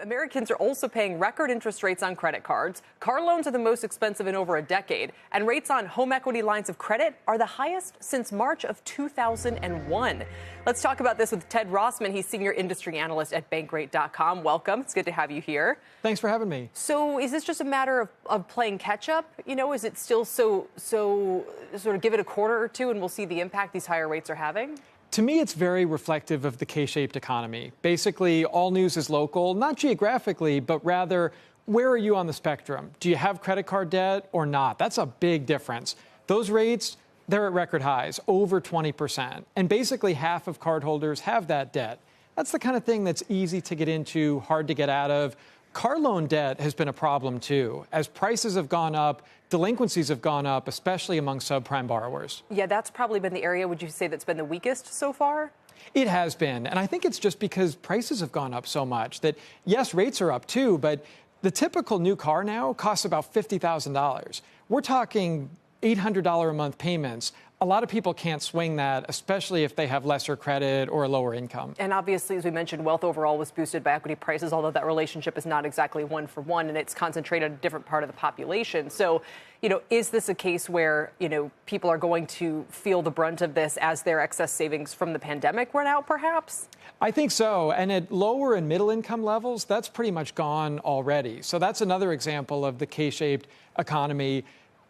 Americans are also paying record interest rates on credit cards. Car loans are the most expensive in over a decade, and rates on home equity lines of credit are the highest since March of 2001. Let's talk about this with Ted Rossman. He's senior industry analyst at Bankrate.com. Welcome. It's good to have you here. Thanks for having me. So is this just a matter of playing catch up? You know, is it still so sort of give it a quarter or two and we'll see the impact these higher rates are having? To me, it's very reflective of the K-shaped economy. Basically, all news is local, not geographically, but rather, where are you on the spectrum? Do you have credit card debt or not? That's a big difference. Those rates, they're at record highs, over 20%. And basically, half of cardholders have that debt. That's the kind of thing that's easy to get into, hard to get out of. Car loan debt has been a problem, too. As prices have gone up, delinquencies have gone up, especially among subprime borrowers. Yeah, that's probably been the area, would you say, that's been the weakest so far? It has been. And I think it's just because prices have gone up so much that, yes, rates are up, too, but the typical new car now costs about $50,000. We're talking $800 a month payments. A lot of people can't swing that, especially if they have lesser credit or a lower income. And obviously, as we mentioned, wealth overall was boosted by equity prices, although that relationship is not exactly one for one, and it's concentrated in a different part of the population. So, is this a case where, people are going to feel the brunt of this as their excess savings from the pandemic run out, perhaps? I think so. And at lower and middle income levels, that's pretty much gone already. So that's another example of the K-shaped economy.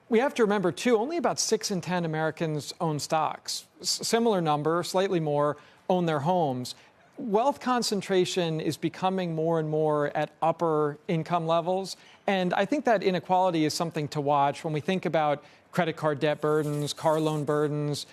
We have to remember, too, only about 6 in 10 Americans own stocks. Similar number, slightly more, own their homes. Wealth concentration is becoming more and more at upper income levels. And I think that inequality is something to watch when we think about credit card debt burdens, car loan burdens,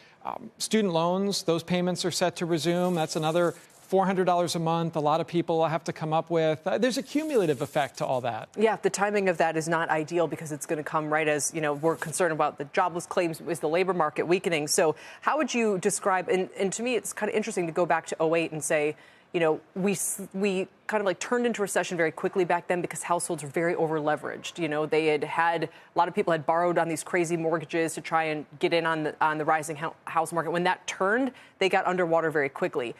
student loans. Those payments are set to resume. That's another $400 a month. A lot of people have to come up with. There's a cumulative effect to all that. Yeah, the timing of that is not ideal because it's going to come right as, we're concerned about the jobless claims, is the labor market weakening. So how would you describe, and to me, it's kind of interesting to go back to 08 and say, we kind of like turned into recession very quickly back then because households were very over leveraged. They had a lot of people had borrowed on these crazy mortgages to try and get in on the rising house market. When that turned, they got underwater very quickly.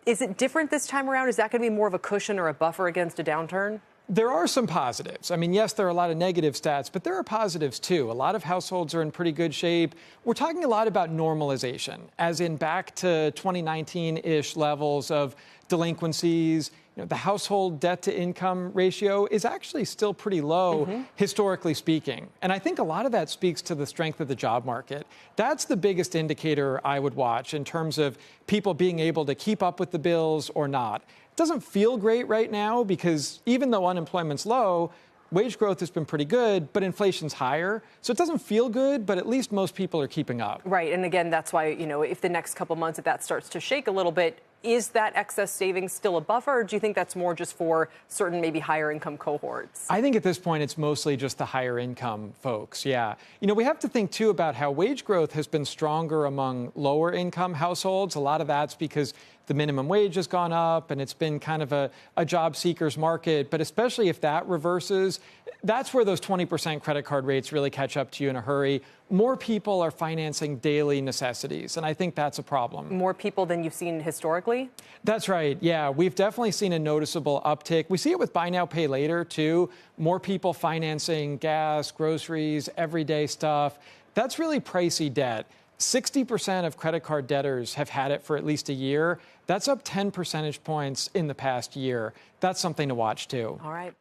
Is it different this time around? Is that going to be more of a cushion or a buffer against a downturn? There are some positives. I mean, yes, there are a lot of negative stats, but there are positives, too. A lot of households are in pretty good shape. We're talking a lot about normalization, as in back to 2019-ish levels of delinquencies. The household debt-to-income ratio is actually still pretty low, historically speaking. And I think a lot of that speaks to the strength of the job market. That's the biggest indicator I would watch in terms of people being able to keep up with the bills or not. It doesn't feel great right now because even though unemployment's low, wage growth has been pretty good, but inflation's higher. So it doesn't feel good, but at least most people are keeping up. Right. And again, that's why, if the next couple months, if that starts to shake a little bit, is that excess savings still a buffer, or do you think that's more just for certain maybe higher income cohorts? I think at this point it's mostly just the higher income folks, yeah. We have to think, too, about how wage growth has been stronger among lower income households. A lot of that's because the minimum wage has gone up and it's been kind of a job seekers market. But especially if that reverses, that's where those 20% credit card rates really catch up to you in a hurry. More people are financing daily necessities, and I think that's a problem. More people than you've seen historically? That's right, yeah. We've definitely seen a noticeable uptick. We see it with buy now, pay later, too. More people financing gas, groceries, everyday stuff. That's really pricey debt. 60% of credit card debtors have had it for at least a year. That's up 10 percentage points in the past year. That's something to watch, too. All right.